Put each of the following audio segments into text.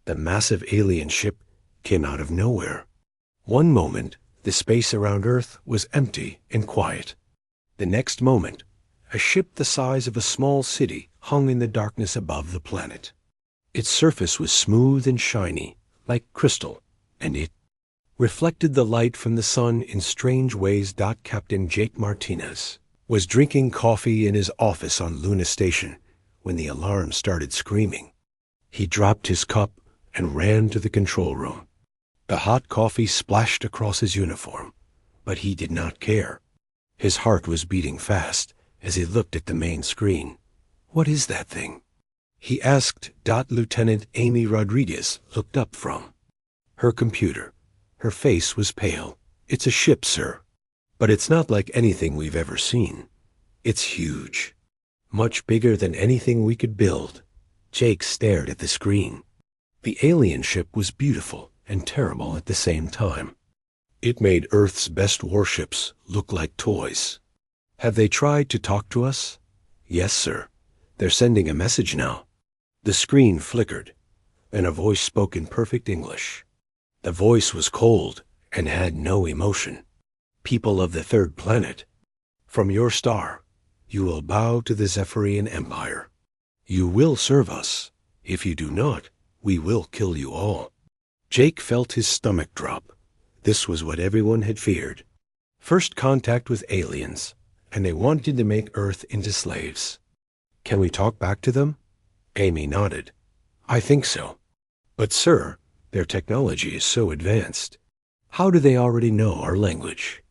The massive alien ship came out of nowhere. One moment, the space around Earth was empty and quiet. The next moment, a ship the size of a small city hung in the darkness above the planet. Its surface was smooth and shiny, like crystal, and it reflected the light from the sun in strange ways. Captain Jake Martinez was drinking coffee in his office on Luna Station when the alarm started screaming. He dropped his cup and ran to the control room. The hot coffee splashed across his uniform, but he did not care. His heart was beating fast as he looked at the main screen. "What is that thing?" he asked. Lieutenant Amy Rodriguez looked up from her computer. Her face was pale. "It's a ship, sir. But it's not like anything we've ever seen. It's huge. Much bigger than anything we could build." Jake stared at the screen. The alien ship was beautiful and terrible at the same time. It made Earth's best warships look like toys. "Have they tried to talk to us?" "Yes, sir. They're sending a message now." The screen flickered, and a voice spoke in perfect English. The voice was cold and had no emotion. "People of the third planet, from your star, you will bow to the Zephyrian Empire. You will serve us. If you do not, we will kill you all." Jake felt his stomach drop. This was what everyone had feared. First contact with aliens, and they wanted to make Earth into slaves. "Can we talk back to them?" Amy nodded. "I think so. But sir, their technology is so advanced. How do they already know our language?"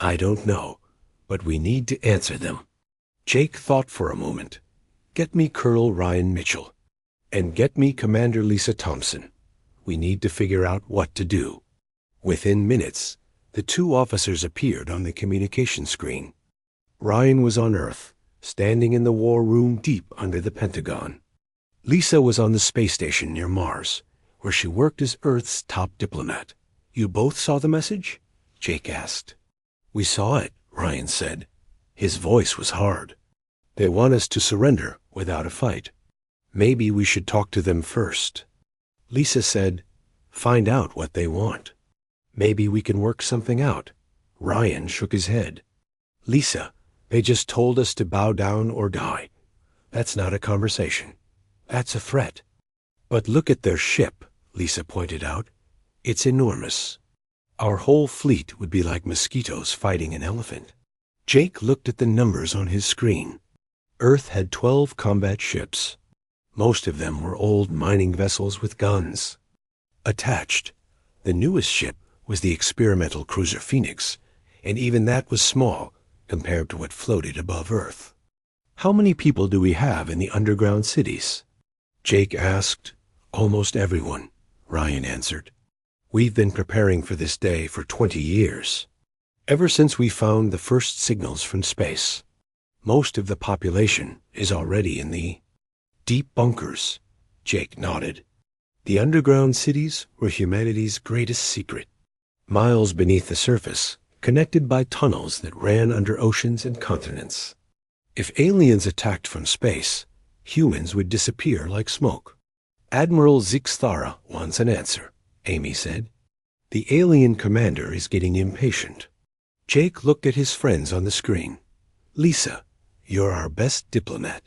"I don't know, but we need to answer them." Jake thought for a moment. "Get me Colonel Ryan Mitchell, and get me Commander Lisa Thompson. We need to figure out what to do." Within minutes, the two officers appeared on the communication screen. Ryan was on Earth, standing in the war room deep under the Pentagon. Lisa was on the space station near Mars, where she worked as Earth's top diplomat. "You both saw the message?" Jake asked. "We saw it," Ryan said. His voice was hard. "They want us to surrender without a fight. Maybe we should talk to them first." Lisa said, "Find out what they want. Maybe we can work something out." Ryan shook his head. "Lisa, they just told us to bow down or die. That's not a conversation. That's a threat." "But look at their ship," Lisa pointed out. "It's enormous. Our whole fleet would be like mosquitoes fighting an elephant." Jake looked at the numbers on his screen. Earth had 12 combat ships. Most of them were old mining vessels with guns. Attached, the newest ship was the experimental cruiser Phoenix, and even that was small compared to what floated above Earth. "How many people do we have in the underground cities?" Jake asked. "Almost everyone," Ryan answered. "We've been preparing for this day for 20 years. Ever since we found the first signals from space. Most of the population is already in the deep bunkers." Jake nodded. The underground cities were humanity's greatest secret. Miles beneath the surface, connected by tunnels that ran under oceans and continents. If aliens attacked from space, humans would disappear like smoke. "Admiral Zixthara wants an answer," Amy said. "The alien commander is getting impatient." Jake looked at his friends on the screen. "Lisa, you're our best diplomat.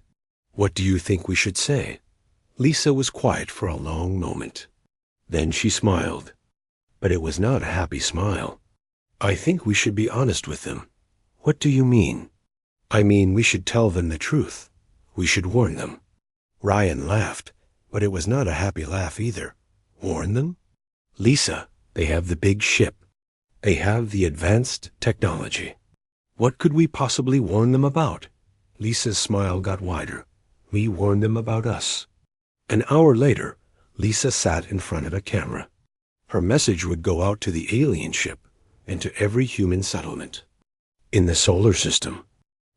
What do you think we should say?" Lisa was quiet for a long moment. Then she smiled. But it was not a happy smile. "I think we should be honest with them." "What do you mean?" "I mean we should tell them the truth. We should warn them." Ryan laughed, but it was not a happy laugh either. "Warn them?" "Lisa, they have the big ship. They have the advanced technology. What could we possibly warn them about?" Lisa's smile got wider. "We warn them about us." An hour later, Lisa sat in front of a camera. Her message would go out to the alien ship and to every human settlement in the solar system.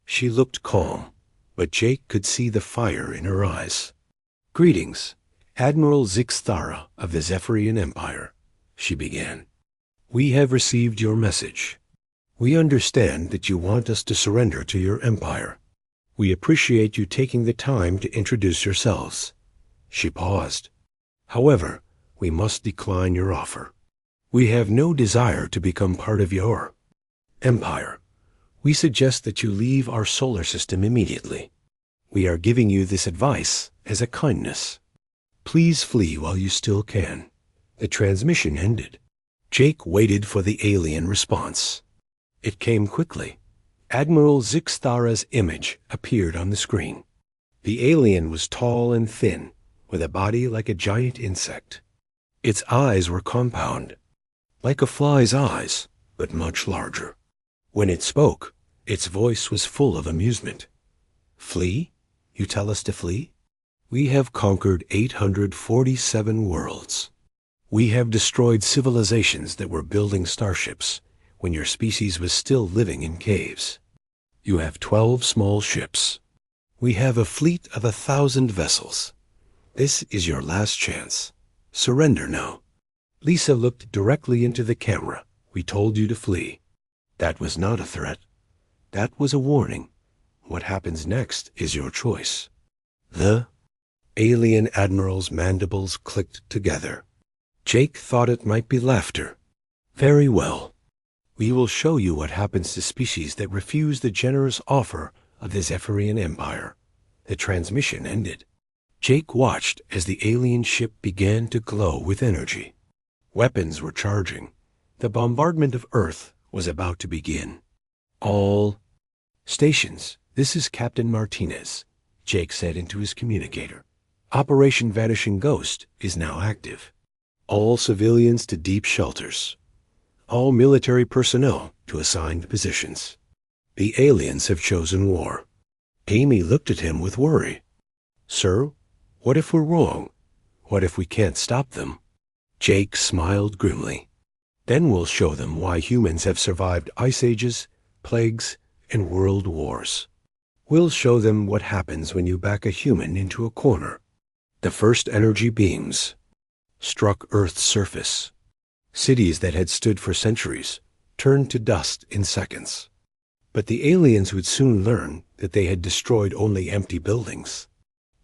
She looked calm, but Jake could see the fire in her eyes. "Greetings, Admiral Zixthara of the Zephyrian Empire," she began. "We have received your message. We understand that you want us to surrender to your empire. We appreciate you taking the time to introduce yourselves." She paused. "However, We must decline your offer. We have no desire to become part of your empire. We suggest that you leave our solar system immediately. We are giving you this advice as a kindness. Please flee while you still can." The transmission ended. Jake waited for the alien response. It came quickly. Admiral Zixthara's image appeared on the screen. The alien was tall and thin, with a body like a giant insect. Its eyes were compound, like a fly's eyes, but much larger. When it spoke, its voice was full of amusement. "Flee? You tell us to flee? We have conquered 847 worlds. We have destroyed civilizations that were building starships when your species was still living in caves. You have 12 small ships. We have a fleet of 1,000 vessels. This is your last chance. Surrender now." Lisa looked directly into the camera. "We told you to flee." That was not a threat. That was a warning. What happens next is your choice. The alien admiral's mandibles clicked together. Jake thought it might be laughter. "Very well. We will show you what happens to species that refuse the generous offer of the Zephyrian Empire." The transmission ended. Jake watched as the alien ship began to glow with energy. Weapons were charging. The bombardment of Earth was about to begin. "All stations, this is Captain Martinez," Jake said into his communicator. "Operation Vanishing Ghost is now active. All civilians to deep shelters. All military personnel to assigned positions. The aliens have chosen war." Amy looked at him with worry. "Sir, what if we're wrong? What if we can't stop them?" Jake smiled grimly. "Then we'll show them why humans have survived ice ages, plagues, and world wars. We'll show them what happens when you back a human into a corner." The first energy beams struck Earth's surface. Cities that had stood for centuries turned to dust in seconds. But the aliens would soon learn that they had destroyed only empty buildings.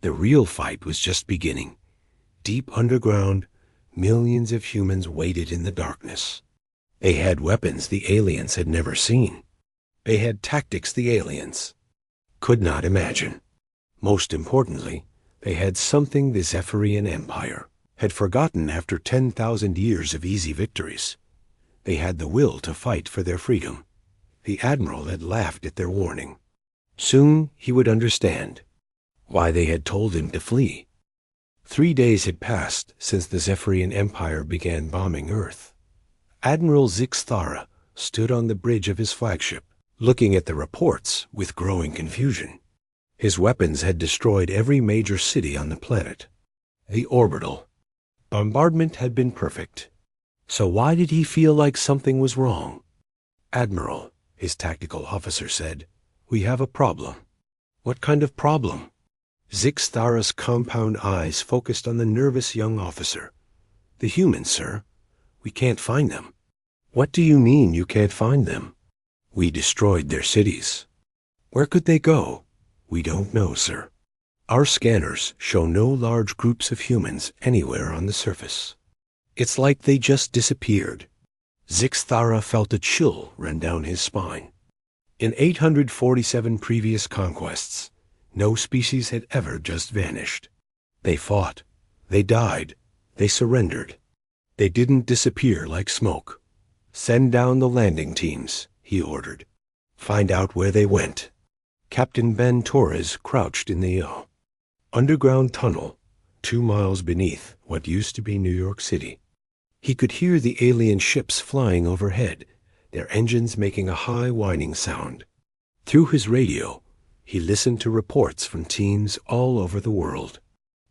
The real fight was just beginning. Deep underground, millions of humans waited in the darkness. They had weapons the aliens had never seen. They had tactics the aliens could not imagine. Most importantly, they had something the Zephyrian Empire had forgotten after 10,000 years of easy victories. They had the will to fight for their freedom. The Admiral had laughed at their warning. Soon he would understand why they had told him to flee. 3 days had passed since the Zephyrian Empire began bombing Earth. Admiral Zixthara stood on the bridge of his flagship, looking at the reports with growing confusion. His weapons had destroyed every major city on the planet. The orbital bombardment had been perfect. So why did he feel like something was wrong? "Admiral," his tactical officer said, "we have a problem." "What kind of problem?" Zixthara's compound eyes focused on the nervous young officer. "The humans, sir. We can't find them." "What do you mean you can't find them?" "We destroyed their cities." "Where could they go?" "We don't know, sir. Our scanners show no large groups of humans anywhere on the surface. It's like they just disappeared." Zixthara felt a chill run down his spine. In 847 previous conquests, no species had ever just vanished. They fought. They died. They surrendered. They didn't disappear like smoke. "Send down the landing teams," he ordered. "Find out where they went." Captain Ben Torres crouched in the underground tunnel 2 miles beneath what used to be New York City. He could hear the alien ships flying overhead, their engines making a high whining sound. Through his radio, he listened to reports from teams all over the world.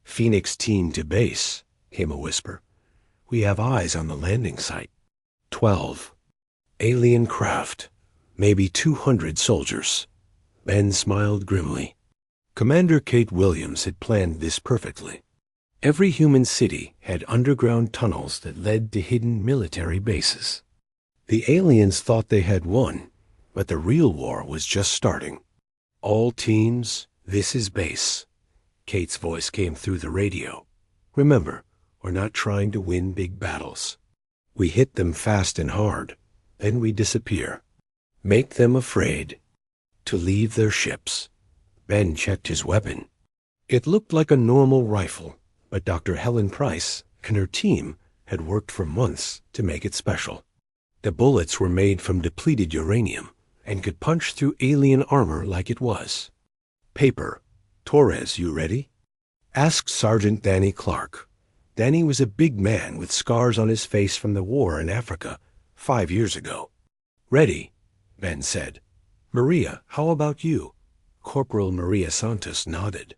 "Phoenix team to base," came a whisper. "We have eyes on the landing site. 12 alien craft, maybe 200 soldiers." Ben smiled grimly. Commander Kate Williams had planned this perfectly. Every human city had underground tunnels that led to hidden military bases. The aliens thought they had won, but the real war was just starting. "All teams, this is base." Kate's voice came through the radio. "Remember, We're not trying to win big battles. We hit them fast and hard, then we disappear. Make them afraid to leave their ships. Ben checked his weapon. It looked like a normal rifle, but Dr. Helen Price and her team had worked for months to make it special. The bullets were made from depleted uranium and could punch through alien armor like it was. Paper. Torres, you ready? Asked Sergeant Danny Clark. Danny was a big man with scars on his face from the war in Africa 5 years ago. Ready, Ben said. Maria, how about you? Corporal Maria Santos nodded.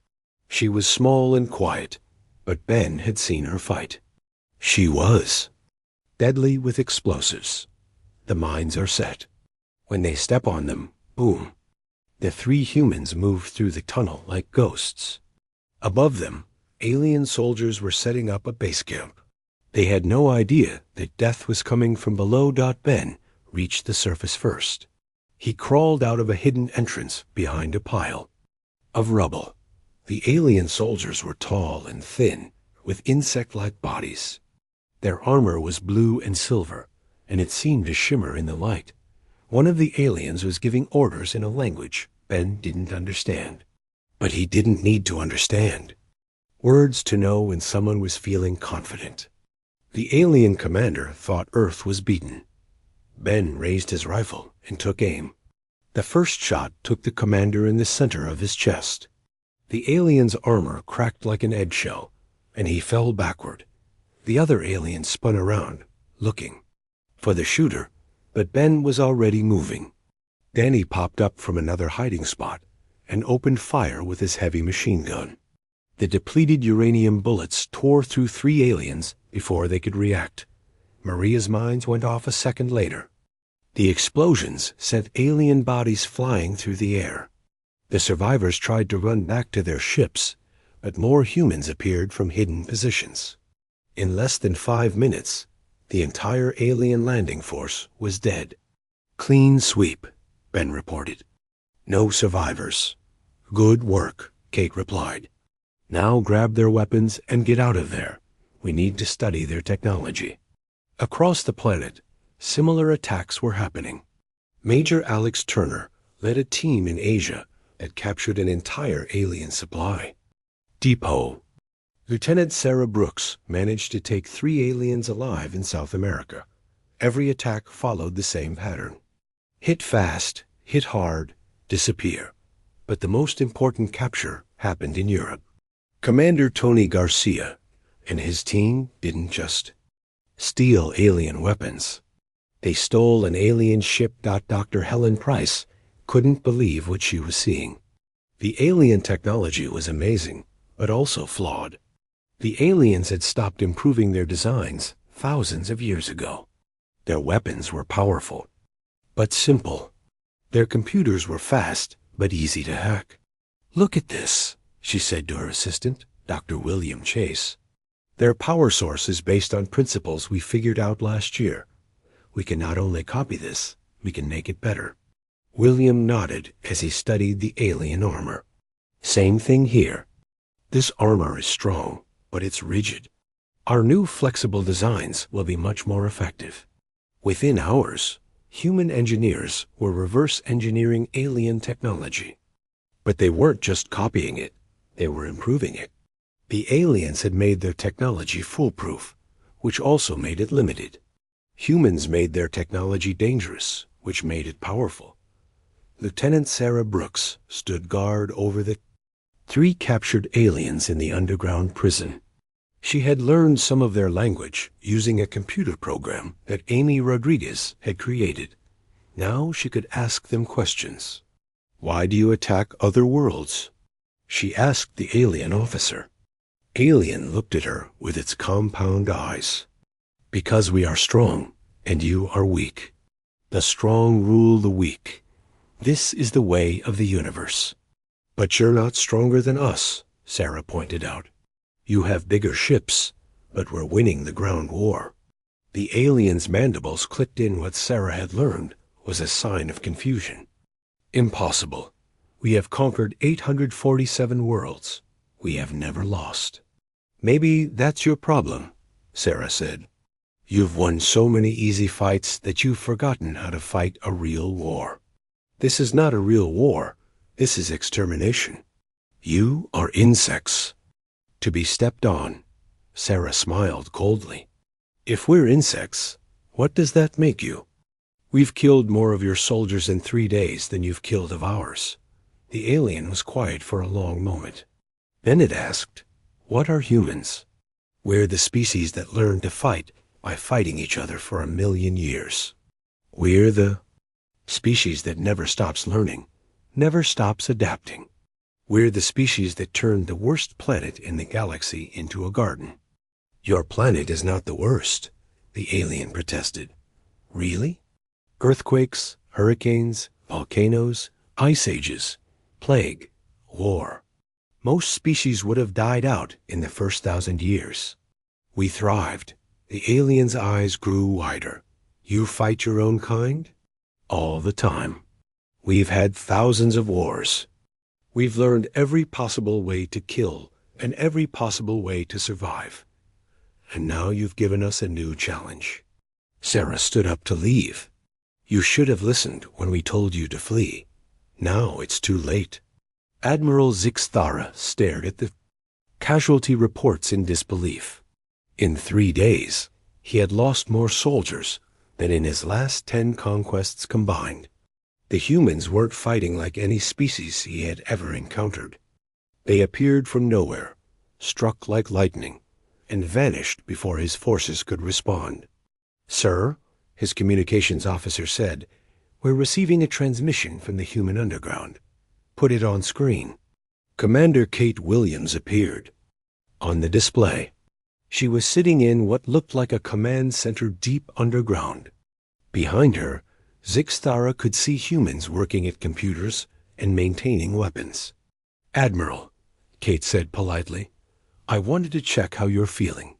She was small and quiet, but Ben had seen her fight. She was deadly with explosives. The mines are set. When they step on them, boom. The 3 humans moved through the tunnel like ghosts. Above them, alien soldiers were setting up a base camp. They had no idea that death was coming from below. Ben reached the surface first. He crawled out of a hidden entrance behind a pile of rubble. The alien soldiers were tall and thin, with insect-like bodies. Their armor was blue and silver, and it seemed to shimmer in the light. One of the aliens was giving orders in a language Ben didn't understand. But he didn't need to understand. Words to know when someone was feeling confident. The alien commander thought Earth was beaten. Ben raised his rifle and took aim. The first shot took the commander in the center of his chest. The alien's armor cracked like an eggshell, and he fell backward. The other alien spun around, looking for the shooter, but Ben was already moving. Danny popped up from another hiding spot and opened fire with his heavy machine gun. The depleted uranium bullets tore through 3 aliens before they could react. Maria's mines went off a second later. The explosions sent alien bodies flying through the air. The survivors tried to run back to their ships, but more humans appeared from hidden positions. In less than 5 minutes, the entire alien landing force was dead. Clean sweep, Ben reported. No survivors. Good work, Kate replied. Now grab their weapons and get out of there. We need to study their technology. Across the planet, similar attacks were happening. Major Alex Turner led a team in Asia that captured an entire alien supply depot. Lieutenant Sarah Brooks managed to take 3 aliens alive in South America. Every attack followed the same pattern. Hit fast, hit hard, disappear. But the most important capture happened in Europe. Commander Tony Garcia and his team didn't just steal alien weapons. They stole an alien ship. Dr. Helen Price couldn't believe what she was seeing. The alien technology was amazing, but also flawed. The aliens had stopped improving their designs thousands of years ago. Their weapons were powerful, but simple. Their computers were fast, but easy to hack. Look at this, she said to her assistant, Dr. William Chase. Their power source is based on principles we figured out last year. We can not only copy this, we can make it better. William nodded as he studied the alien armor. Same thing here. This armor is strong, but it's rigid. Our new flexible designs will be much more effective. Within hours, human engineers were reverse engineering alien technology. But they weren't just copying it, they were improving it. The aliens had made their technology foolproof, which also made it limited. Humans made their technology dangerous, which made it powerful. Lieutenant Sarah Brooks stood guard over the 3 captured aliens in the underground prison. She had learned some of their language using a computer program that Amy Rodriguez had created. Now she could ask them questions. Why do you attack other worlds? She asked the alien officer. Alien looked at her with its compound eyes. Because we are strong, and you are weak. The strong rule the weak. This is the way of the universe. But you're not stronger than us, Sarah pointed out. You have bigger ships, but we're winning the ground war. The alien's mandibles clicked in. What Sarah had learned was a sign of confusion. Impossible. We have conquered 847 worlds. We have never lost. Maybe that's your problem, Sarah said. You've won so many easy fights that you've forgotten how to fight a real war. This is not a real war. This is extermination. You are insects. To be stepped on. Sarah smiled coldly. If we're insects, what does that make you? We've killed more of your soldiers in 3 days than you've killed of ours. The alien was quiet for a long moment. Then it asked, what are humans? We're the species that learned to fight by fighting each other for 1,000,000 years. We're the species that never stops learning, never stops adapting. We're the species that turned the worst planet in the galaxy into a garden. Your planet is not the worst, the alien protested. Really? Earthquakes, hurricanes, volcanoes, ice ages, plague, war. Most species would have died out in the first 1,000 years. We thrived. The alien's eyes grew wider. You fight your own kind? All the time. We've had thousands of wars. We've learned every possible way to kill and every possible way to survive. And now you've given us a new challenge. Sarah stood up to leave. You should have listened when we told you to flee. Now it's too late. Admiral Zixthara stared at the casualty reports in disbelief. In 3 days, he had lost more soldiers than in his last 10 conquests combined. The humans weren't fighting like any species he had ever encountered. They appeared from nowhere, struck like lightning, and vanished before his forces could respond. Sir, his communications officer said, we're receiving a transmission from the human underground. Put it on screen. Commander Kate Williams appeared. On the display, she was sitting in what looked like a command center deep underground. Behind her, Zixthara could see humans working at computers and maintaining weapons. Admiral, Kate said politely, I wanted to check how you're feeling.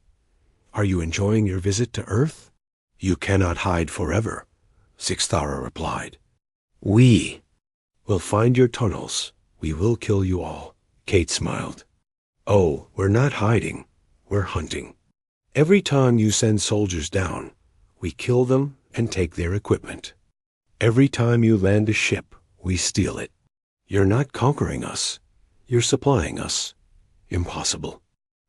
Are you enjoying your visit to Earth? You cannot hide forever, Zixthara replied. We will find your tunnels. We will kill you all, Kate smiled. Oh, we're not hiding. We're hunting. Every time you send soldiers down, we kill them and take their equipment. Every time you land a ship, we steal it. You're not conquering us. You're supplying us. Impossible.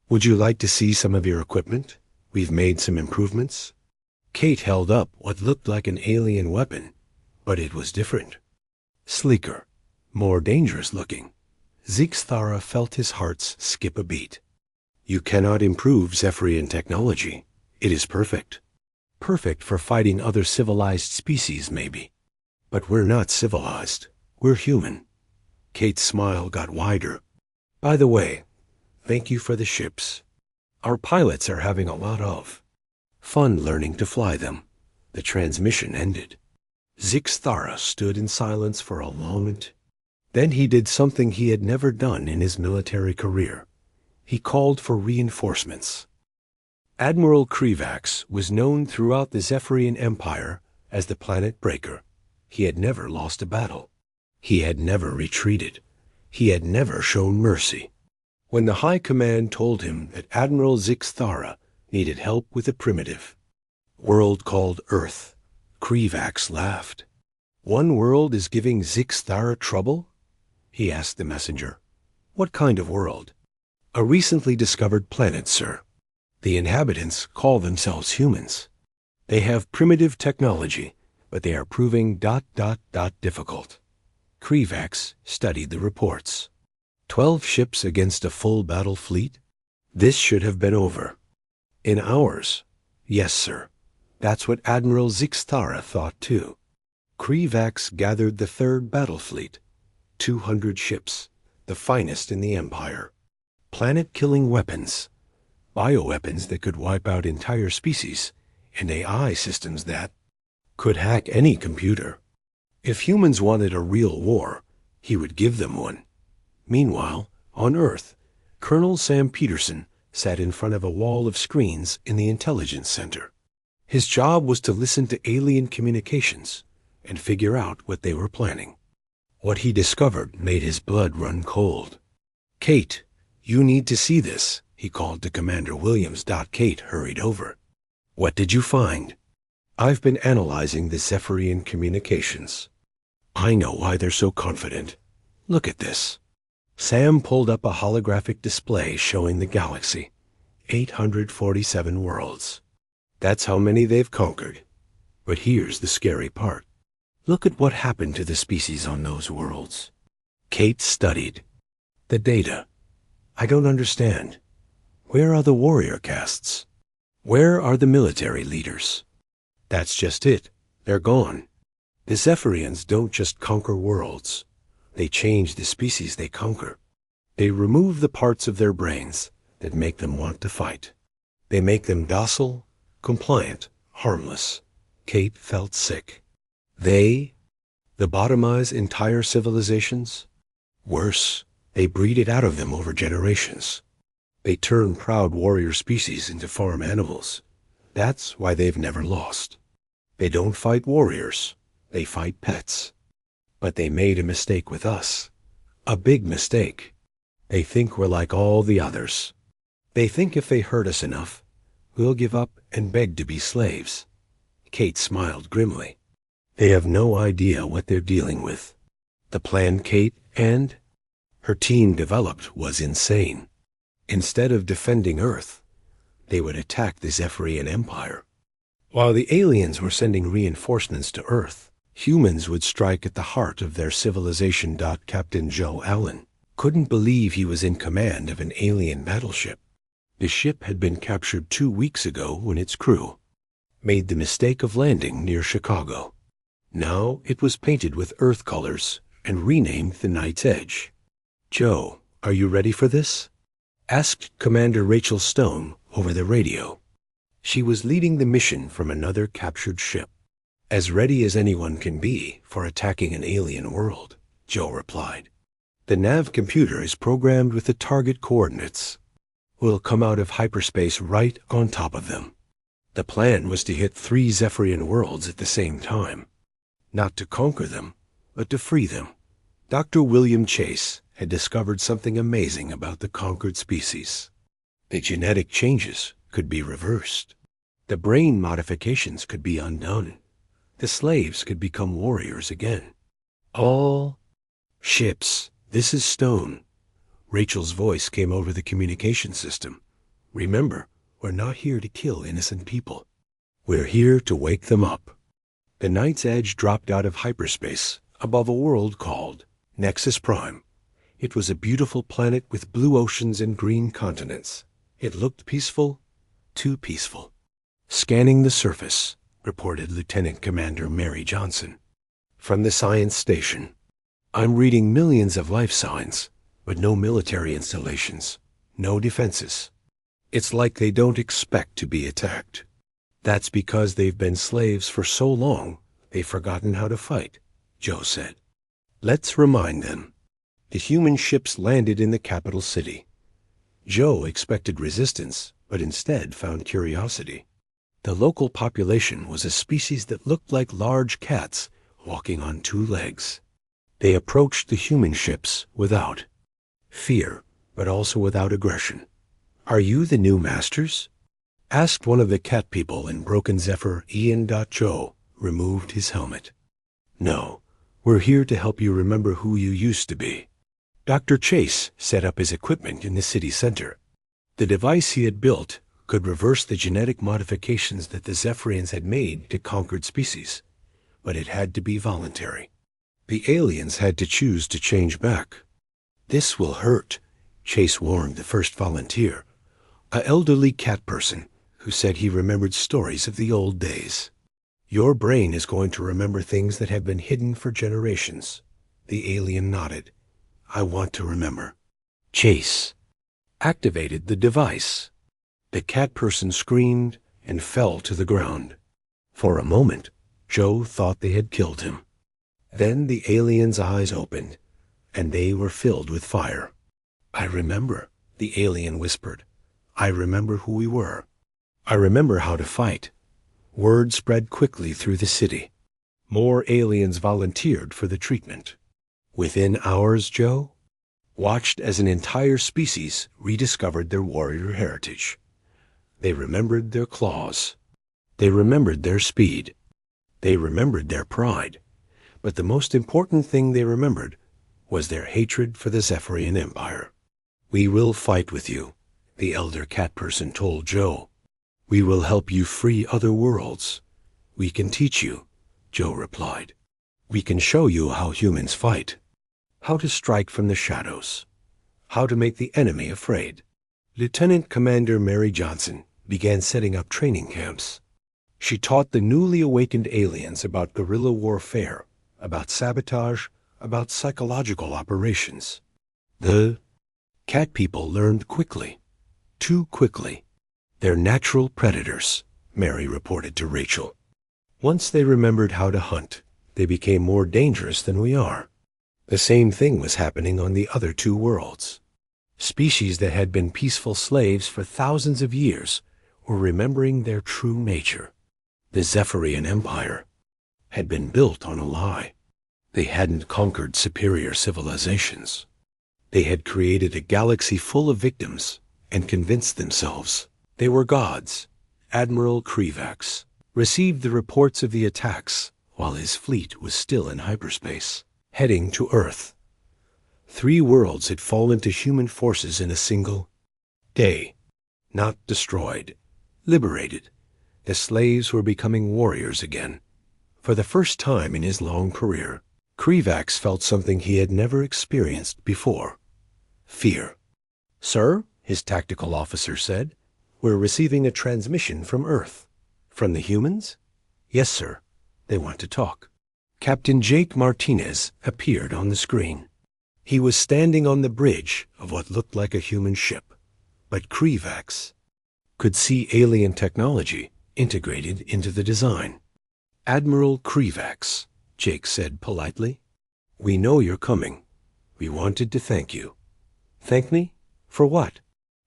Would you like to see some of your equipment? We've made some improvements. Kate held up what looked like an alien weapon, but it was different. Sleeker, more dangerous looking. Zixthara felt his heart skip a beat. You cannot improve Zephyrian technology. It is perfect. Perfect for fighting other civilized species, maybe. But we're not civilized. We're human. Kate's smile got wider. By the way, thank you for the ships. Our pilots are having a lot of fun learning to fly them. The transmission ended. Zixthara stood in silence for a moment. Then he did something he had never done in his military career. He called for reinforcements. Admiral Krivax was known throughout the Zephyrian Empire as the Planet Breaker. He had never lost a battle. He had never retreated. He had never shown mercy. When the High Command told him that Admiral Zixthara needed help with a primitive world called Earth, Krivax laughed. One world is giving Zixthara trouble? He asked the messenger. What kind of world? A recently discovered planet, sir. The inhabitants call themselves humans. They have primitive technology, but they are proving ... difficult. Krivax studied the reports. 12 ships against a full battle fleet? This should have been over. In hours. Yes, sir. That's what Admiral Zixthara thought too. Krivax gathered the 3rd battle fleet. 200 ships, the finest in the Empire. Planet-killing weapons. Bioweapons that could wipe out entire species, and AI systems that could hack any computer. If humans wanted a real war, he would give them one. Meanwhile, on Earth, Colonel Sam Peterson sat in front of a wall of screens in the intelligence center. His job was to listen to alien communications and figure out what they were planning. What he discovered made his blood run cold. Kate, you need to see this, He called to Commander Williams. Kate hurried over. What did you find? I've been analyzing the Zephyrian communications. I know why they're so confident. Look at this. Sam pulled up a holographic display showing the galaxy. 847 worlds. That's how many they've conquered. But here's the scary part. Look at what happened to the species on those worlds. Kate studied the data. I don't understand. Where are the warrior castes? Where are the military leaders? That's just it. They're gone. The Zephyrians don't just conquer worlds. They change the species they conquer. They remove the parts of their brains that make them want to fight. They make them docile, compliant, harmless. Kate felt sick. They lobotomize entire civilizations? Worse, they breed it out of them over generations. They turn proud warrior species into farm animals. That's why they've never lost. They don't fight warriors. They fight pets. But they made a mistake with us. A big mistake. They think we're like all the others. They think if they hurt us enough, we'll give up and beg to be slaves. Kate smiled grimly. They have no idea what they're dealing with. The plan Kate and her team developed was insane. Instead of defending Earth, they would attack the Zephyrian Empire. While the aliens were sending reinforcements to Earth, humans would strike at the heart of their civilization. Captain Joe Allen couldn't believe he was in command of an alien battleship. The ship had been captured 2 weeks ago when its crew made the mistake of landing near Chicago. Now it was painted with Earth colors and renamed the Knight's Edge. Joe, are you ready for this? Asked Commander Rachel Stone over the radio. She was leading the mission from another captured ship. As ready as anyone can be for attacking an alien world, Joe replied. The nav computer is programmed with the target coordinates. We'll come out of hyperspace right on top of them. The plan was to hit 3 Zephyrian worlds at the same time. Not to conquer them, but to free them. Dr. William Chase had discovered something amazing about the conquered species. The genetic changes could be reversed. The brain modifications could be undone. The slaves could become warriors again. All ships. This is Stone. Rachel's voice came over the communication system. Remember, we're not here to kill innocent people. We're here to wake them up. The Knight's Edge dropped out of hyperspace above a world called Nexus Prime. It was a beautiful planet with blue oceans and green continents. It looked peaceful, too peaceful. Scanning the surface, reported Lieutenant Commander Mary Johnson. From the science station. I'm reading millions of life signs, but no military installations, no defenses. It's like they don't expect to be attacked. That's because they've been slaves for so long, they've forgotten how to fight, Joe said. Let's remind them. The human ships landed in the capital city. Joe expected resistance, but instead found curiosity. The local population was a species that looked like large cats walking on 2 legs. They approached the human ships without fear, but also without aggression. Are you the new masters? Asked one of the cat people in Broken Zephyr. Ian. Joe removed his helmet. No, we're here to help you remember who you used to be. Dr. Chase set up his equipment in the city center. The device he had built could reverse the genetic modifications that the Zephyrians had made to conquered species, but it had to be voluntary. The aliens had to choose to change back. This will hurt, Chase warned the first volunteer, an elderly cat person who said he remembered stories of the old days. Your brain is going to remember things that have been hidden for generations. The alien nodded. I want to remember. Chase activated the device. The cat person screamed and fell to the ground. For a moment, Joe thought they had killed him. Then the alien's eyes opened, and they were filled with fire. I remember, the alien whispered. I remember who we were. I remember how to fight. Word spread quickly through the city. More aliens volunteered for the treatment. Within hours, Joe, watched as an entire species rediscovered their warrior heritage. They remembered their claws. They remembered their speed. They remembered their pride. But the most important thing they remembered was their hatred for the Zephyrian Empire. "We will fight with you," the elder cat person told Joe. "We will help you free other worlds." "We can teach you," Joe replied. "We can show you how humans fight, how to strike from the shadows, how to make the enemy afraid." Lieutenant Commander Mary Johnson began setting up training camps. She taught the newly awakened aliens about guerrilla warfare, about sabotage, about psychological operations. The cat people learned quickly, too quickly. "They're natural predators," Mary reported to Rachel. "Once they remembered how to hunt, they became more dangerous than we are." The same thing was happening on the other two worlds. Species that had been peaceful slaves for thousands of years were remembering their true nature. The Zephyrian Empire had been built on a lie. They hadn't conquered superior civilizations. They had created a galaxy full of victims and convinced themselves they were gods. Admiral Krivax received the reports of the attacks while his fleet was still in hyperspace, heading to Earth. 3 worlds had fallen to human forces in a single day. Not destroyed, liberated. The slaves were becoming warriors again. For the first time in his long career, Krivax felt something he had never experienced before: fear. "Sir," his tactical officer said, "we're receiving a transmission from Earth." "From the humans?" "Yes, sir. They want to talk." Captain Jake Martinez appeared on the screen. He was standing on the bridge of what looked like a human ship, but Krivax could see alien technology integrated into the design. "Admiral Krivax," Jake said politely, "we know you're coming. We wanted to thank you." "Thank me? For what?"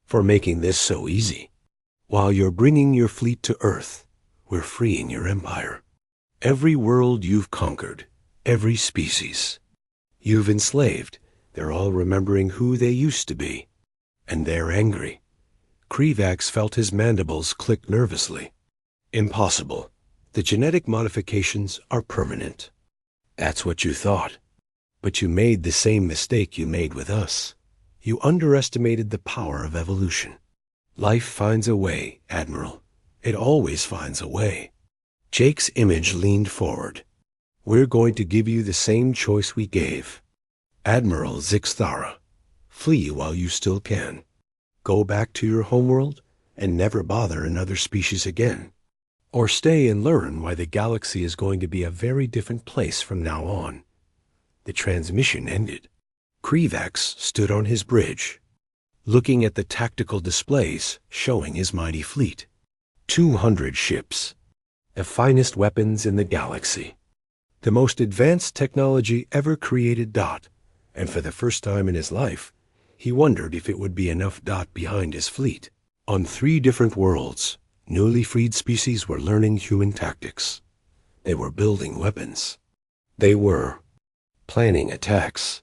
"For making this so easy. While you're bringing your fleet to Earth, we're freeing your empire. Every world you've conquered, every species you've enslaved, they're all remembering who they used to be. And they're angry." Krivax felt his mandibles click nervously. "Impossible. The genetic modifications are permanent." "That's what you thought. But you made the same mistake you made with us. You underestimated the power of evolution. Life finds a way, Admiral. It always finds a way." Jake's image leaned forward. "We're going to give you the same choice we gave. Admiral Zixthara, flee while you still can. Go back to your homeworld and never bother another species again. Or stay and learn why the galaxy is going to be a very different place from now on." The transmission ended. Krivax stood on his bridge, looking at the tactical displays showing his mighty fleet. 200 ships, the finest weapons in the galaxy, the most advanced technology ever created. And for the first time in his life, he wondered if it would be enough. Behind his fleet, on 3 different worlds, newly freed species were learning human tactics. They were building weapons. They were planning attacks.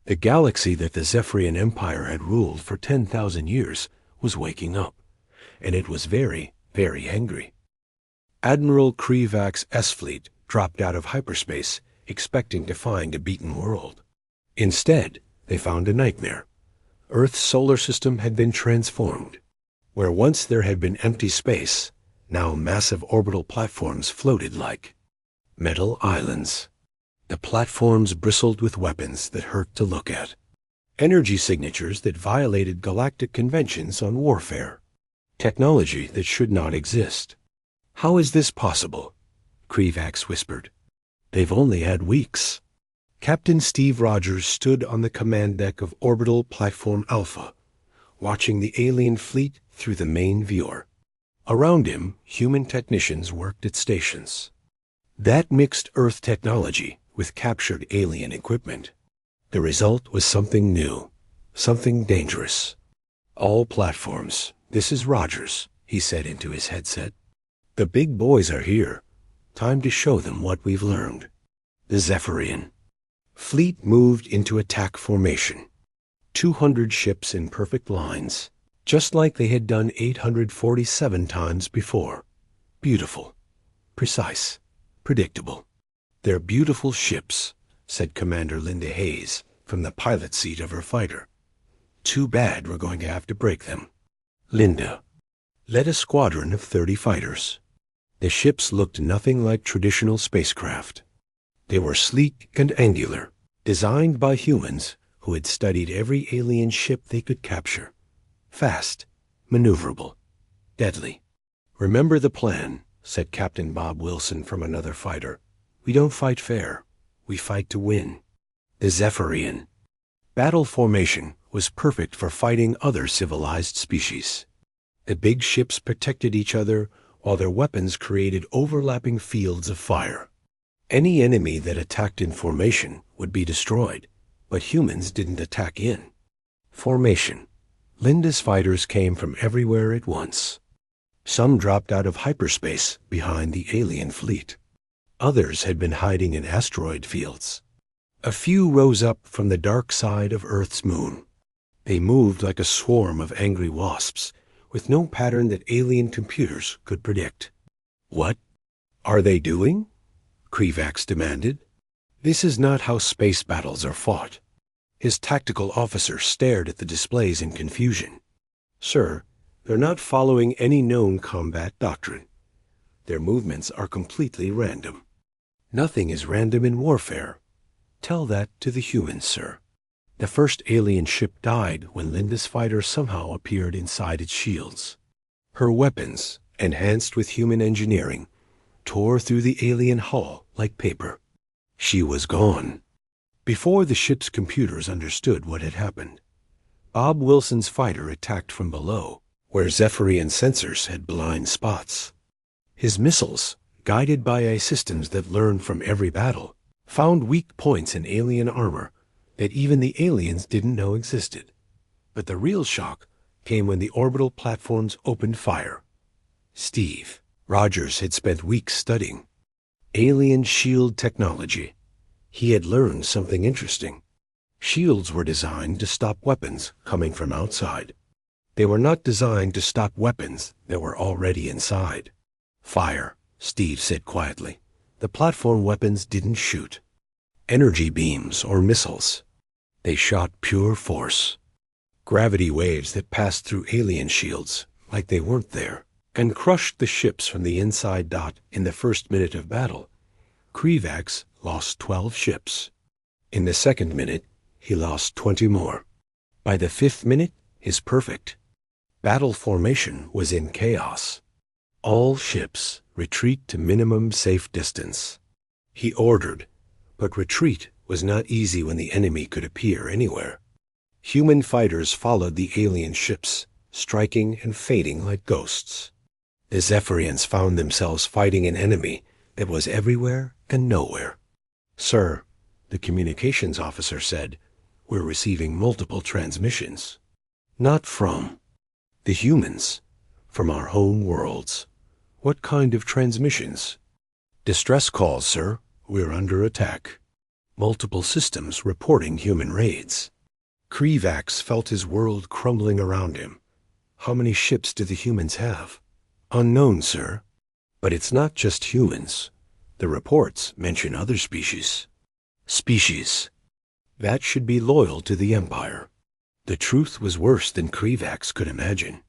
The galaxy that the Zephyrian Empire had ruled for 10,000 years was waking up, and it was very, very angry. Admiral Krivax's fleet dropped out of hyperspace, expecting to find a beaten world. Instead, they found a nightmare. Earth's solar system had been transformed. Where once there had been empty space, now massive orbital platforms floated like metal islands. The platforms bristled with weapons that hurt to look at, energy signatures that violated galactic conventions on warfare, technology that should not exist. "How is this possible?" Krivax whispered. "They've only had weeks." Captain Steve Rogers stood on the command deck of Orbital Platform Alpha, watching the alien fleet through the main viewer. Around him, human technicians worked at stations. That mixed Earth technology with captured alien equipment. The result was something new, something dangerous. "All platforms, this is Rogers," he said into his headset. "The big boys are here. Time to show them what we've learned." The Zephyrian fleet moved into attack formation. 200 ships in perfect lines, just like they had done 847 times before. Beautiful, precise, predictable. "They're beautiful ships," said Commander Linda Hayes from the pilot seat of her fighter. "Too bad we're going to have to break them." Linda led a squadron of 30 fighters. The ships looked nothing like traditional spacecraft. They were sleek and angular, designed by humans who had studied every alien ship they could capture. Fast, maneuverable, deadly. "Remember the plan," said Captain Bob Wilson from another fighter. "We don't fight fair. We fight to win." The Zephyrian battle formation was perfect for fighting other civilized species. The big ships protected each other while their weapons created overlapping fields of fire. Any enemy that attacked in formation would be destroyed, but humans didn't attack in. Formation. Linda's fighters came from everywhere at once. Some dropped out of hyperspace behind the alien fleet. Others had been hiding in asteroid fields. A few rose up from the dark side of Earth's moon. They moved like a swarm of angry wasps, with no pattern that alien computers could predict. "What are they doing?" Krivax demanded. "This is not how space battles are fought." His tactical officer stared at the displays in confusion. "Sir, they're not following any known combat doctrine. Their movements are completely random." "Nothing is random in warfare. Tell that to the humans, sir." The first alien ship died when Linda's fighter somehow appeared inside its shields. Her weapons, enhanced with human engineering, tore through the alien hull like paper. She was gone. Before the ship's computers understood what had happened, Bob Wilson's fighter attacked from below, where Zephyrian sensors had blind spots. His missiles, guided by AI systems that learned from every battle, found weak points in alien armor that even the aliens didn't know existed. But the real shock came when the orbital platforms opened fire. Steve Rogers had spent weeks studying alien shield technology. He had learned something interesting. Shields were designed to stop weapons coming from outside. They were not designed to stop weapons that were already inside. "Fire," Steve said quietly. "The platform weapons didn't shoot energy beams or missiles. They shot pure force. Gravity waves that passed through alien shields like they weren't there and crushed the ships from the inside. In the first minute of battle, Krivax lost 12 ships. In the second minute, he lost 20 more. By the 5th minute, his perfect battle formation was in chaos. "All ships retreat to minimum safe distance," he ordered, but retreat was not easy when the enemy could appear anywhere. Human fighters followed the alien ships, striking and fading like ghosts. The Zephyrians found themselves fighting an enemy that was everywhere and nowhere. "Sir," the communications officer said, "we're receiving multiple transmissions. Not from the humans, from our home worlds." "What kind of transmissions?" "Distress calls, sir. We're under attack. Multiple systems reporting human raids." Krivax felt his world crumbling around him. "How many ships do the humans have?" "Unknown, sir." "But it's not just humans. The reports mention other species." "Species that should be loyal to the Empire." The truth was worse than Krivax could imagine.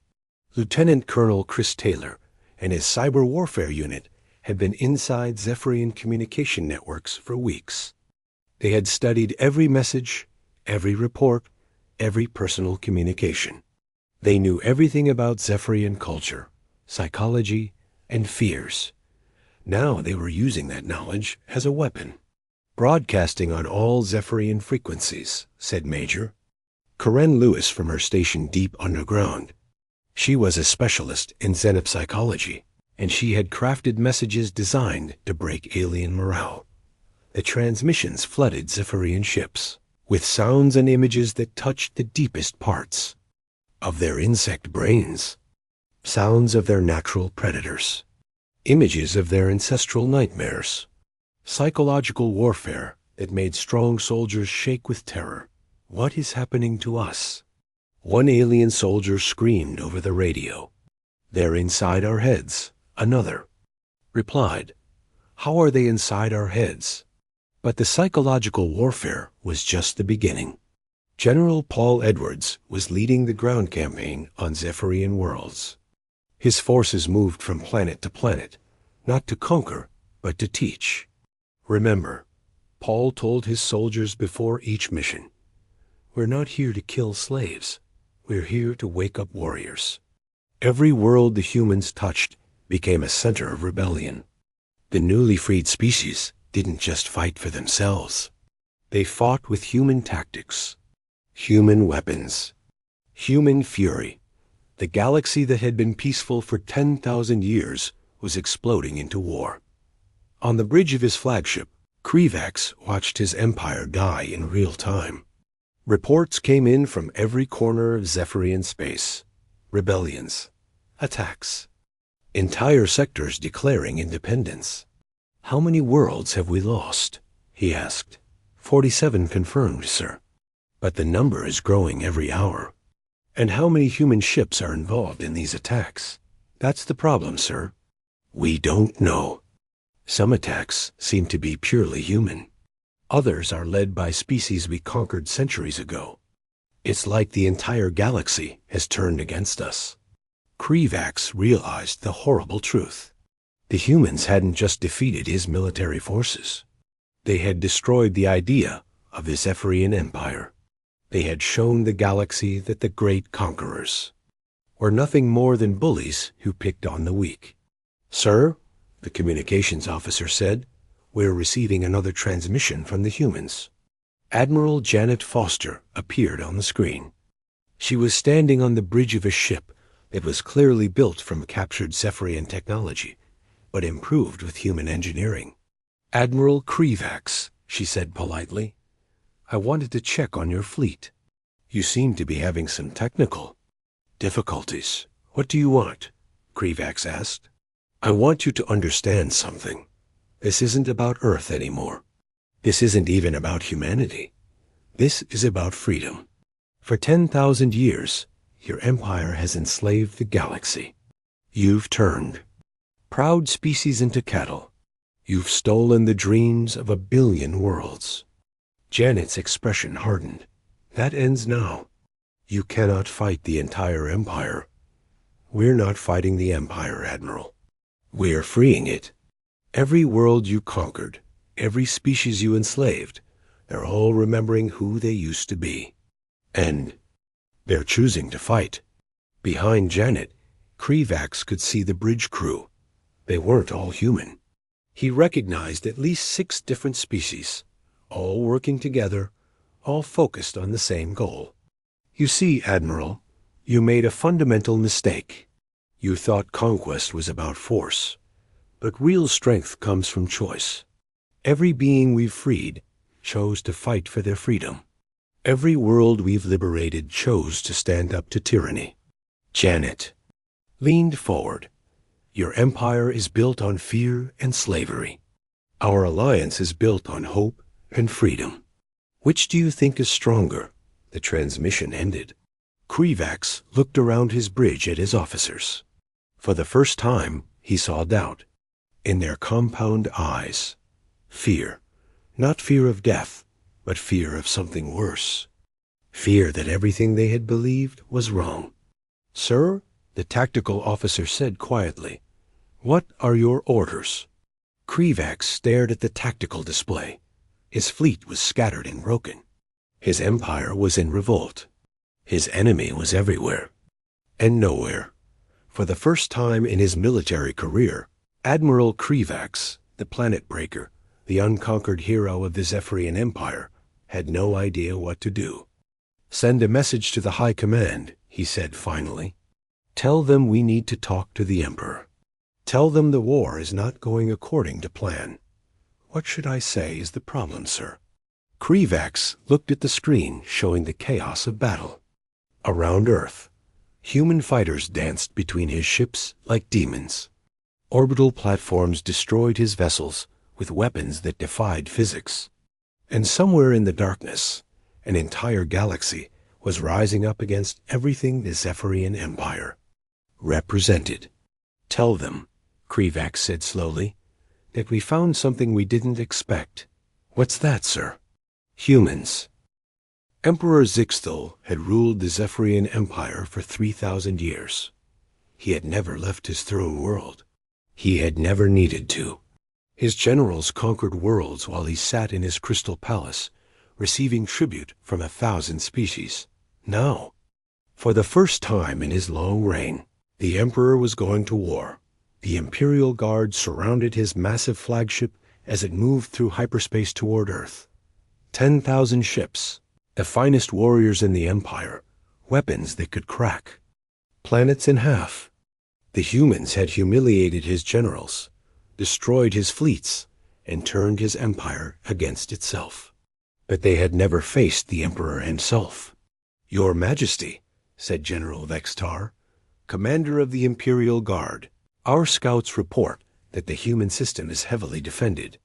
Lieutenant Colonel Chris Taylor and his cyber warfare unit had been inside Zephyrian communication networks for weeks. They had studied every message, every report, every personal communication. They knew everything about Zephyrian culture, psychology, and fears. Now they were using that knowledge as a weapon. "Broadcasting on all Zephyrian frequencies," said Major Karen Lewis from her station deep underground. She was a specialist in xenopsychology, and she had crafted messages designed to break alien morale. The transmissions flooded Zephyrian ships with sounds and images that touched the deepest parts of their insect brains. Sounds of their natural predators. Images of their ancestral nightmares. Psychological warfare that made strong soldiers shake with terror What is happening to us? One alien soldier screamed over the radio. They're inside our heads. Another replied, how are they inside our heads? But the psychological warfare was just the beginning. General Paul Edwards was leading the ground campaign on Zephyrian worlds. His forces moved from planet to planet, not to conquer, but to teach. Remember, Paul told his soldiers before each mission, we're not here to kill slaves. We're here to wake up warriors. Every world the humans touched became a center of rebellion. The newly freed species didn't just fight for themselves. They fought with human tactics, human weapons, human fury. The galaxy that had been peaceful for 10,000 years was exploding into war. On the bridge of his flagship, Krivax watched his empire die in real time. Reports came in from every corner of Zephyrian space. Rebellions, attacks, entire sectors declaring independence. How many worlds have we lost? He asked. 47 confirmed, sir. But the number is growing every hour. And how many human ships are involved in these attacks? That's the problem, sir. We don't know. Some attacks seem to be purely human. Others are led by species we conquered centuries ago. It's like the entire galaxy has turned against us. Krivax realized the horrible truth. The humans hadn't just defeated his military forces. They had destroyed the idea of the Zephyrian Empire. They had shown the galaxy that the great conquerors were nothing more than bullies who picked on the weak. Sir, the communications officer said, we're receiving another transmission from the humans. Admiral Janet Foster appeared on the screen. She was standing on the bridge of a ship that was clearly built from captured Zephyrian technology, but improved with human engineering. Admiral Krivax, she said politely, I wanted to check on your fleet. You seem to be having some technical difficulties. What do you want? Krivax asked. I want you to understand something. This isn't about Earth anymore. This isn't even about humanity. This is about freedom. For 10,000 years, your empire has enslaved the galaxy. You've turned proud species into cattle. You've stolen the dreams of 1 billion worlds. Janet's expression hardened. That ends now. You cannot fight the entire empire. We're not fighting the empire, Admiral. We're freeing it. Every world you conquered, every species you enslaved, they're all remembering who they used to be. And they're choosing to fight. Behind Janet, Krivax could see the bridge crew. They weren't all human. He recognized at least 6 different species, all working together, all focused on the same goal. You see, Admiral, you made a fundamental mistake. You thought conquest was about force. But real strength comes from choice. Every being we've freed chose to fight for their freedom. Every world we've liberated chose to stand up to tyranny. Janet leaned forward. Your empire is built on fear and slavery. Our alliance is built on hope and freedom. Which do you think is stronger? The transmission ended. Krivax looked around his bridge at his officers. For the first time, he saw doubt. In their compound eyes, fear, not fear of death, but fear of something worse. Fear that everything they had believed was wrong. Sir, the tactical officer said quietly, what are your orders? Krivax stared at the tactical display. His fleet was scattered and broken. His empire was in revolt. His enemy was everywhere and nowhere. For the first time in his military career, Admiral Krivax, the planet breaker, the unconquered hero of the Zephyrian Empire, had no idea what to do. Send a message to the High Command, he said finally. Tell them we need to talk to the Emperor. Tell them the war is not going according to plan. What should I say is the problem, sir? Krivax looked at the screen showing the chaos of battle. Around Earth, human fighters danced between his ships like demons. Orbital platforms destroyed his vessels with weapons that defied physics. And somewhere in the darkness, An entire galaxy was rising up against everything the Zephyrian Empire represented. "Tell them," Krivak said slowly, "that we found something we didn't expect." "What's that, sir?" "Humans." Emperor Zixthal had ruled the Zephyrian Empire for 3,000 years. He had never left his throne world. He had never needed to. His generals conquered worlds while he sat in his crystal palace, receiving tribute from 1,000 species. Now, for the first time in his long reign, the Emperor was going to war. The Imperial Guard surrounded his massive flagship as it moved through hyperspace toward Earth. 10,000 ships, the finest warriors in the Empire, weapons that could crack planets in half. The humans had humiliated his generals, destroyed his fleets, and turned his empire against itself. But they had never faced the Emperor himself. "Your Majesty," said General Vextar, commander of the Imperial Guard, "our scouts report that the human system is heavily defended.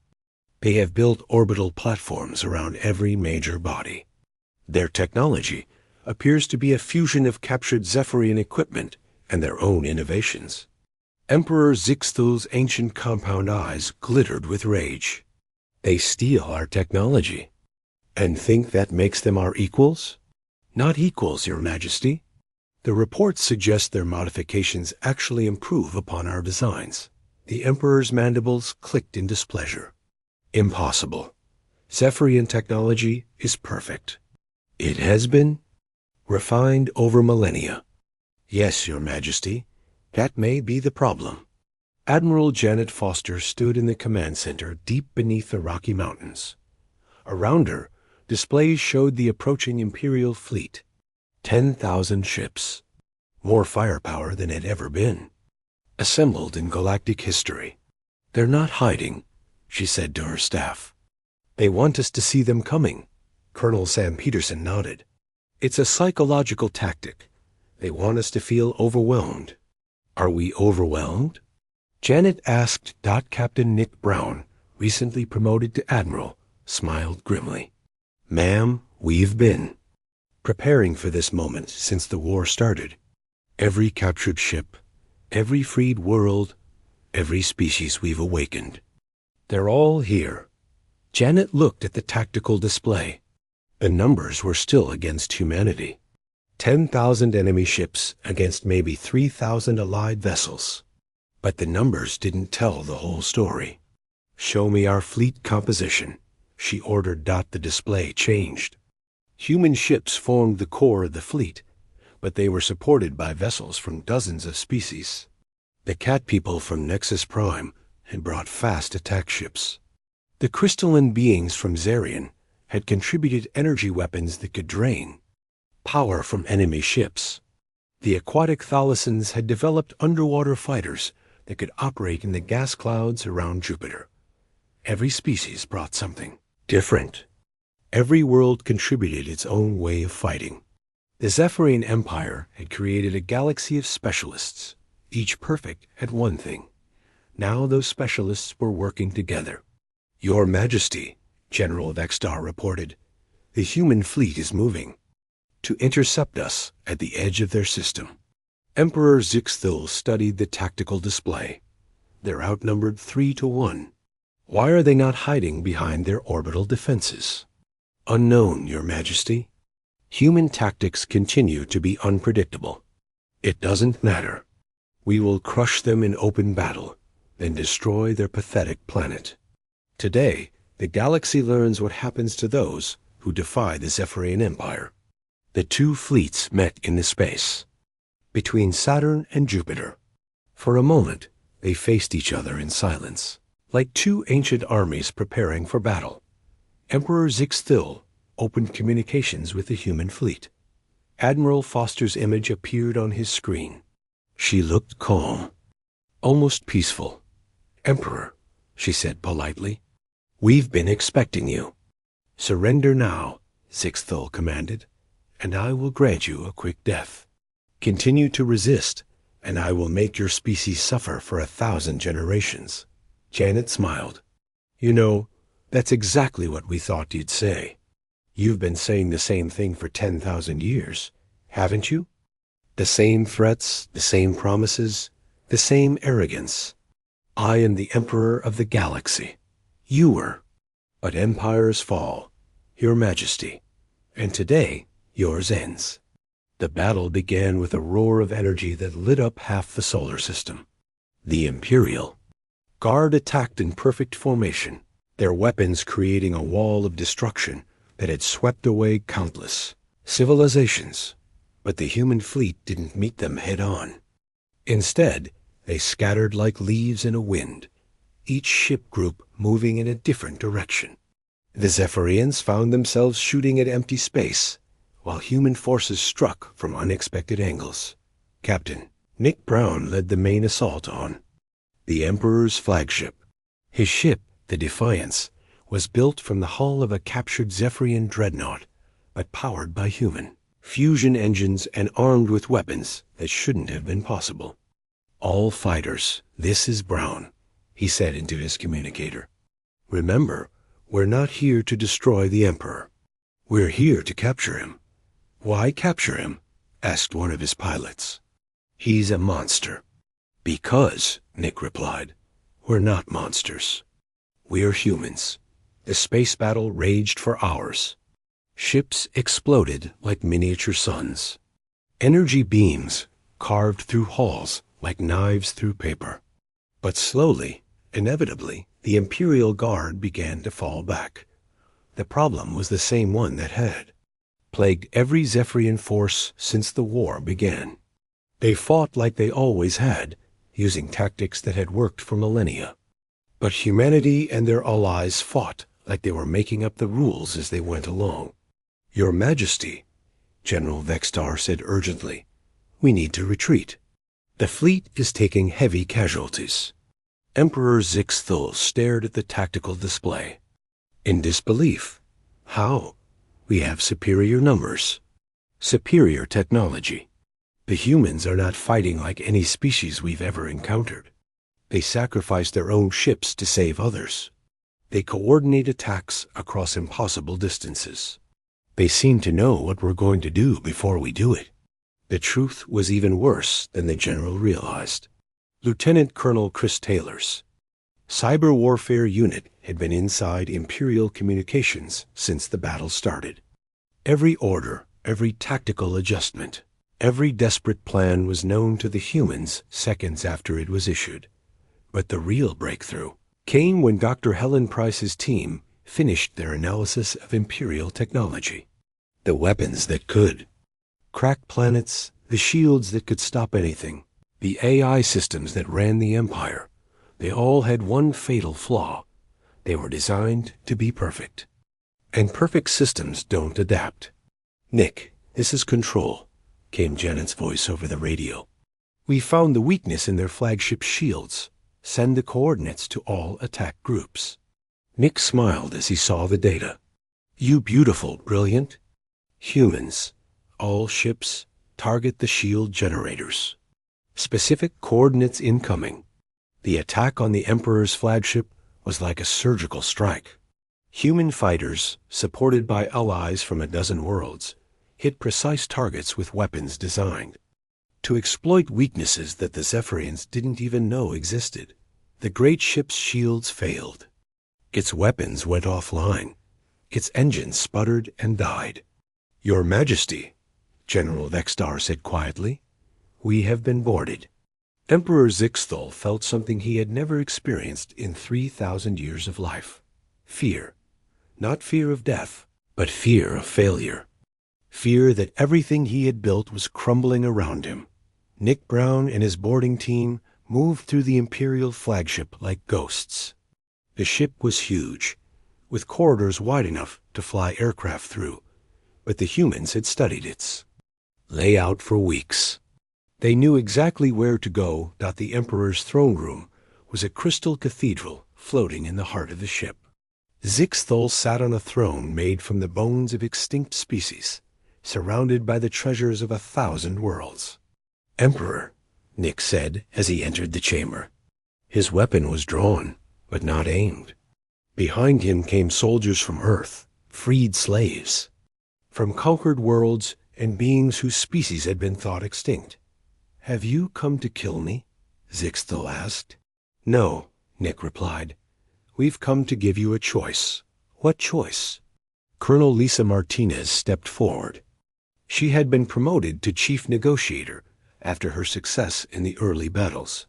They have built orbital platforms around every major body. Their technology appears to be a fusion of captured Zephyrian equipment and their own innovations." Emperor Zixthal's ancient compound eyes glittered with rage. "They steal our technology, and think that makes them our equals?" "Not equals, Your Majesty. The reports suggest their modifications actually improve upon our designs." The Emperor's mandibles clicked in displeasure. "Impossible. Zephyrian technology is perfect. It has been refined over millennia." "Yes, Your Majesty, that may be the problem." Admiral Janet Foster stood in the command center deep beneath the Rocky Mountains. Around her, displays showed the approaching Imperial fleet. 10,000 ships, more firepower than had ever been, assembled in galactic history. "They're not hiding," she said to her staff. "They want us to see them coming." Colonel Sam Peterson nodded. "It's a psychological tactic. They want us to feel overwhelmed." "Are we overwhelmed?" Janet asked. Captain Nick Brown, recently promoted to Admiral, smiled grimly. "Ma'am, we've been preparing for this moment since the war started. Every captured ship, every freed world, every species we've awakened. They're all here." Janet looked at the tactical display. The numbers were still against humanity. 10,000 enemy ships against maybe 3,000 allied vessels. But the numbers didn't tell the whole story. "Show me our fleet composition," she ordered. The display changed. Human ships formed the core of the fleet, but they were supported by vessels from dozens of species. The cat people from Nexus Prime had brought fast attack ships. The crystalline beings from Zarian had contributed energy weapons that could drain power from enemy ships. The aquatic Thalassans had developed underwater fighters that could operate in the gas clouds around Jupiter. Every species brought something different. Every world contributed its own way of fighting. The Zephyrian Empire had created a galaxy of specialists, each perfect at one thing. Now those specialists were working together. "Your Majesty," General Vextar reported, "the human fleet is moving to intercept us at the edge of their system." Emperor Zixthal studied the tactical display. "They're outnumbered 3-1. Why are they not hiding behind their orbital defenses?" "Unknown, Your Majesty. Human tactics continue to be unpredictable." "It doesn't matter. We will crush them in open battle, then destroy their pathetic planet." Today, the galaxy learns what happens to those who defy the Zephyrian Empire. The two fleets met in the space between Saturn and Jupiter. For a moment, they faced each other in silence, like two ancient armies preparing for battle. Emperor Zixthal opened communications with the human fleet. Admiral Foster's image appeared on his screen. She looked calm, almost peaceful. "Emperor," she said politely, "we've been expecting you." "Surrender now," Zixthal commanded, "and I will grant you a quick death. Continue to resist, and I will make your species suffer for 1,000 generations." Janet smiled. "You know, that's exactly what we thought you'd say." You've been saying the same thing for 10,000 years, haven't you? The same threats, the same promises, the same arrogance. I am the Emperor of the galaxy. You were. But empires fall, Your Majesty, and today yours ends. The battle began with a roar of energy that lit up half the solar system. The Imperial Guard attacked in perfect formation, their weapons creating a wall of destruction that had swept away countless civilizations. But the human fleet didn't meet them head-on. Instead, they scattered like leaves in a wind, each ship group moving in a different direction. The Zephyrians found themselves shooting at empty space, while human forces struck from unexpected angles. Captain Nick Brown led the main assault on the Emperor's flagship. His ship, the Defiance, was built from the hull of a captured Zephyrian dreadnought, but powered by human fusion engines and armed with weapons that shouldn't have been possible. All fighters, this is Brown, he said into his communicator. Remember, we're not here to destroy the Emperor. We're here to capture him. Why capture him? Asked one of his pilots. He's a monster. Because, Nick replied, we're not monsters. We're humans. The space battle raged for hours. Ships exploded like miniature suns. Energy beams carved through hulls like knives through paper. But slowly, inevitably, the Imperial Guard began to fall back. The problem was the same one that had plagued every Zephyrian force since the war began. They fought like they always had, using tactics that had worked for millennia. But humanity and their allies fought like they were making up the rules as they went along. Your Majesty, General Vextar said urgently, we need to retreat. The fleet is taking heavy casualties. Emperor Zixthul stared at the tactical display. In disbelief. How? We have superior numbers. Superior technology. The humans are not fighting like any species we've ever encountered. They sacrifice their own ships to save others. They coordinate attacks across impossible distances. They seem to know what we're going to do before we do it. The truth was even worse than the general realized. Lieutenant Colonel Chris Taylor's cyber warfare unit had been inside Imperial communications since the battle started. Every order, every tactical adjustment, every desperate plan was known to the humans seconds after it was issued. But the real breakthrough came when Dr. Helen Price's team finished their analysis of Imperial technology. The weapons that could crack planets, the shields that could stop anything, the AI systems that ran the Empire, they all had one fatal flaw. They were designed to be perfect. And perfect systems don't adapt. Nick, this is Control, came Janet's voice over the radio. We found the weakness in their flagship shields. Send the coordinates to all attack groups. Nick smiled as he saw the data. You beautiful, brilliant humans. All ships, target the shield generators. Specific coordinates incoming. The attack on the Emperor's flagship was like a surgical strike. Human fighters, supported by allies from a dozen worlds, hit precise targets with weapons designed to exploit weaknesses that the Zephyrians didn't even know existed. The great ship's shields failed. Its weapons went offline. Its engines sputtered and died. Your Majesty, General Vextar said quietly, we have been boarded. Emperor Zixthul felt something he had never experienced in 3,000 years of life. Fear. Not fear of death, but fear of failure. Fear that everything he had built was crumbling around him. Nick Brown and his boarding team moved through the Imperial flagship like ghosts. The ship was huge, with corridors wide enough to fly aircraft through, but the humans had studied its layout for weeks. They knew exactly where to go. The Emperor's throne room was a crystal cathedral floating in the heart of the ship. Zixthul sat on a throne made from the bones of extinct species, surrounded by the treasures of 1,000 worlds. Emperor, Nick said as he entered the chamber. His weapon was drawn, but not aimed. Behind him came soldiers from Earth, freed slaves from conquered worlds and beings whose species had been thought extinct. "Have you come to kill me?" Zixthel asked. "No," Nick replied. "We've come to give you a choice." "What choice?" Colonel Lisa Martinez stepped forward. She had been promoted to chief negotiator after her success in the early battles.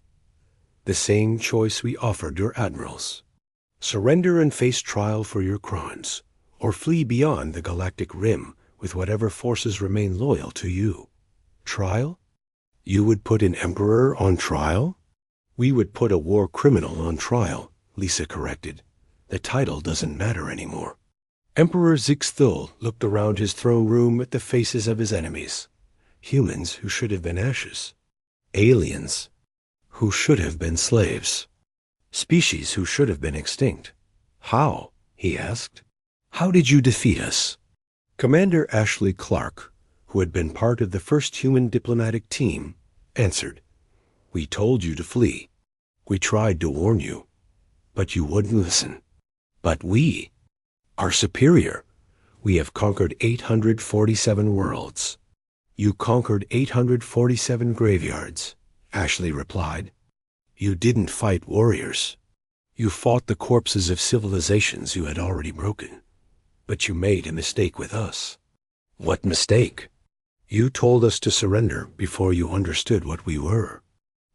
"The same choice we offered your admirals. Surrender and face trial for your crimes, or flee beyond the galactic rim with whatever forces remain loyal to you." "Trial? You would put an emperor on trial?" "We would put a war criminal on trial," Lisa corrected. "The title doesn't matter anymore." Emperor Zixthel looked around his throne room at the faces of his enemies. Humans who should have been ashes. Aliens who should have been slaves. Species who should have been extinct. "How?" he asked. "How did you defeat us?" Commander Ashley Clark, who had been part of the first human diplomatic team, answered. "We told you to flee. We tried to warn you, but you wouldn't listen. But we are superior. We have conquered 847 worlds." "You conquered 847 graveyards," Ashley replied. "You didn't fight warriors. You fought the corpses of civilizations you had already broken. But you made a mistake with us." "What mistake?" "You told us to surrender before you understood what we were.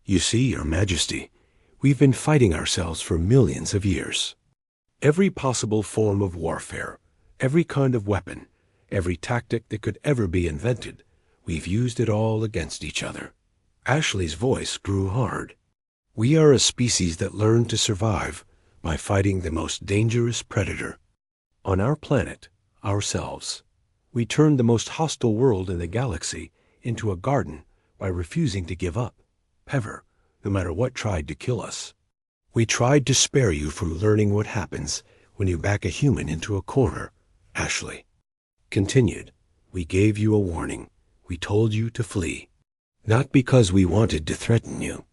You see, Your Majesty, we've been fighting ourselves for millions of years. Every possible form of warfare, every kind of weapon, every tactic that could ever be invented, we've used it all against each other." Ashley's voice grew hard. "We are a species that learned to survive by fighting the most dangerous predator. On our planet, ourselves, we turned the most hostile world in the galaxy into a garden by refusing to give up, ever, no matter what tried to kill us. We tried to spare you from learning what happens when you back a human into a corner," Ashley continued. "We gave you a warning. We told you to flee. Not because we wanted to threaten you,